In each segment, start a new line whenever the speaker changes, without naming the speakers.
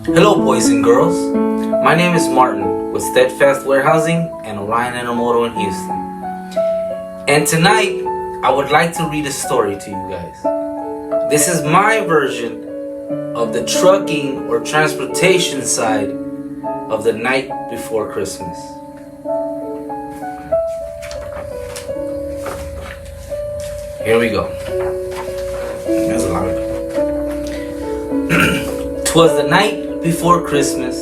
Hello, boys and girls. My name is Martin with Steadfast Warehousing and Orion Intermodal in Houston. And tonight, I would like to read a story to you guys. This is my version of the trucking or transportation side of the night before Christmas. Here we go. There's a lot of it. 'Twas the night before Christmas,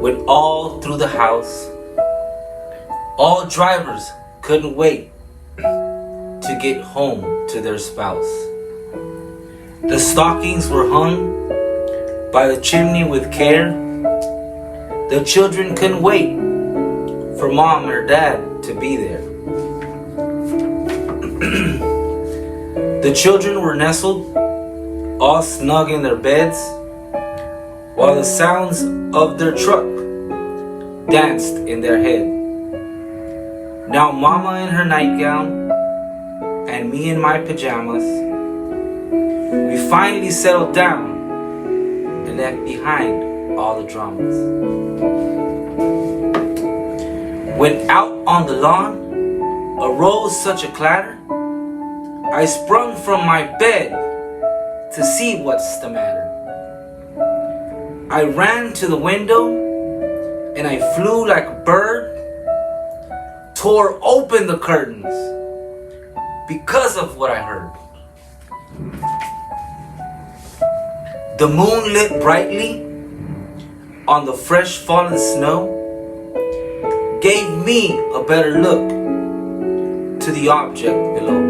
when all through the house, all drivers couldn't wait to get home to their spouse. The stockings were hung by the chimney with care. The children couldn't wait for mom or dad to be there. The children were nestled all snug in their beds, while the sounds of their truck danced in their head. Now mama in her nightgown and me in my pajamas, we finally settled down and left behind all the dramas. When out on the lawn arose such a clatter, I sprung from my bed to see what's the matter. I ran to the window and I flew like a bird, tore open the curtains because of what I heard. The moon lit brightly on the fresh fallen snow, gave me a better look to the object below.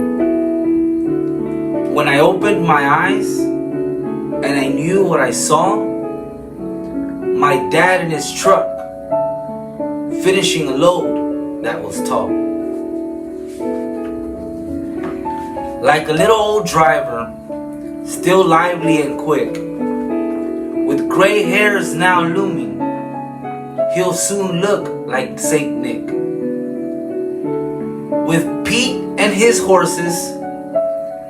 When I opened my eyes and I knew what I saw, my dad in his truck finishing a load that was tall. Like a little old driver, still lively and quick, with gray hairs now looming, he'll soon look like Saint Nick. With Pete and his horses,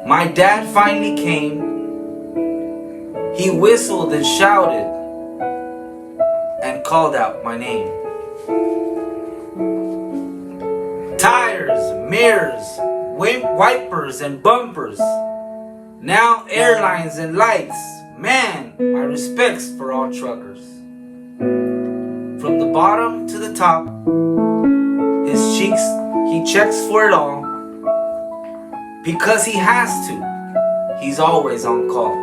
my dad finally came. He whistled and shouted and called out my name. Tires, mirrors, wipers and bumpers, now airlines and lights. Man, my respects for all truckers. From the bottom to the top, his cheeks, he checks for it all. Because he has to, he's always on call.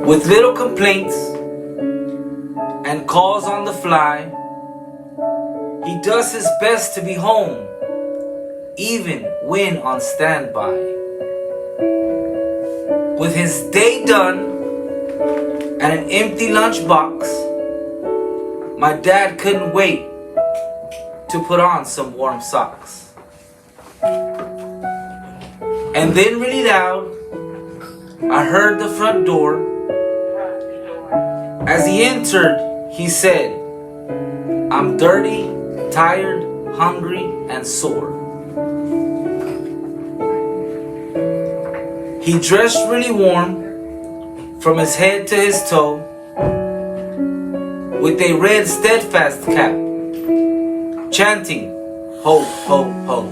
With little complaints and calls on the fly, he does his best to be home, even when on standby. With his day done and an empty lunchbox, my dad couldn't wait to put on some warm socks. And then really loud, I heard the front door. As he entered, he said, I'm dirty, tired, hungry, and sore. He dressed really warm from his head to his toe with a red Steadfast cap, chanting, ho, ho, ho.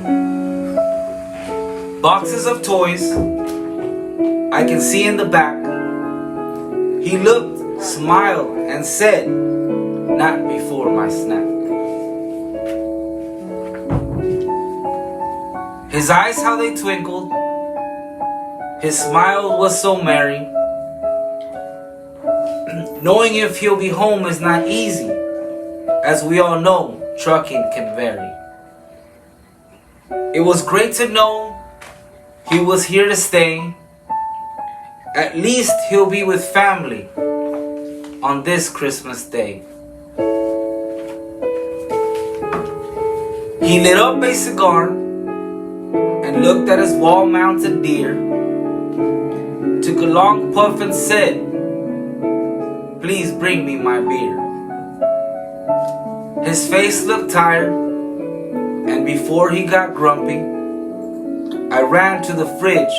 Boxes of toys I can see in the back. He looked, smiled, and said, not before my snack. His eyes, how they twinkled. His smile was so merry. Knowing if he'll be home is not easy. As we all know, trucking can vary. It was great to know he was here to stay. At least he'll be with family on this Christmas day. He lit up a cigar and looked at his wall-mounted deer, took a long puff and said, please bring me my beer. His face looked tired, and before he got grumpy, I ran to the fridge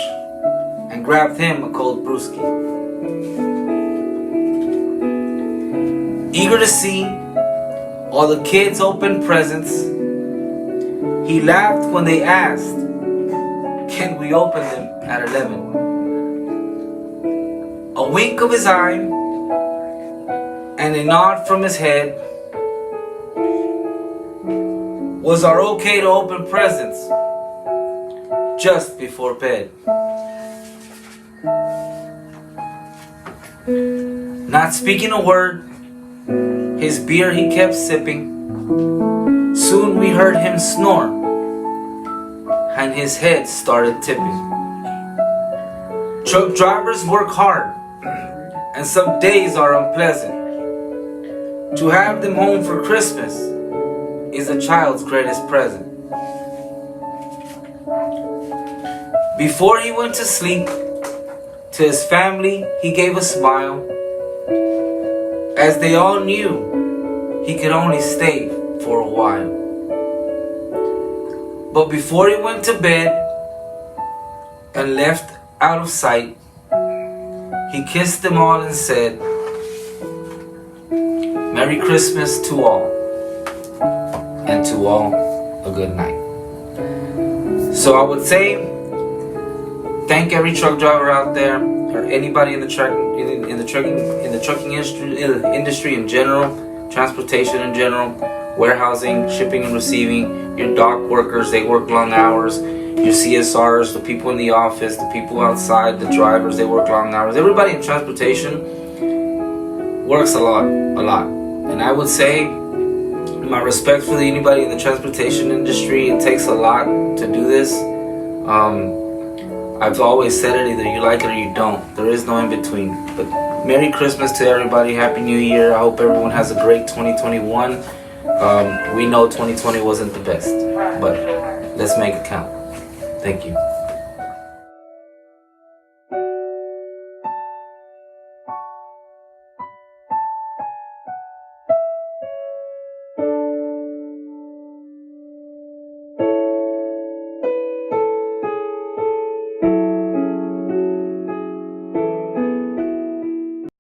and grabbed him a cold brewski. Eager to see all the kids open presents, he laughed when they asked, "Can we open them at 11?" A wink of his eye and a nod from his head was our okay to open presents just before bed. Not speaking a word, his beer he kept sipping. Soon we heard him snore, and his head started tipping. Truck drivers work hard, and some days are unpleasant. To have them home for Christmas is a child's greatest present. Before he went to sleep, to his family he gave a smile, as they all knew he could only stay for a while. But before he went to bed and left out of sight, he kissed them all and said, "Merry Christmas to all, and to all a good night." So I would say, thank every truck driver out there, or anybody in the trucking industry in general, transportation in general, warehousing, shipping and receiving, your dock workers, they work long hours, your CSRs, the people in the office, the people outside, the drivers, they work long hours. Everybody in transportation works a lot. And I would say, my respect for anybody in the transportation industry, it takes a lot to do this. I've always said it, either you like it or you don't. There is no in between. But Merry Christmas to everybody. Happy New Year. I hope everyone has a great 2021. We know 2020 wasn't the best, but let's make it count. Thank you.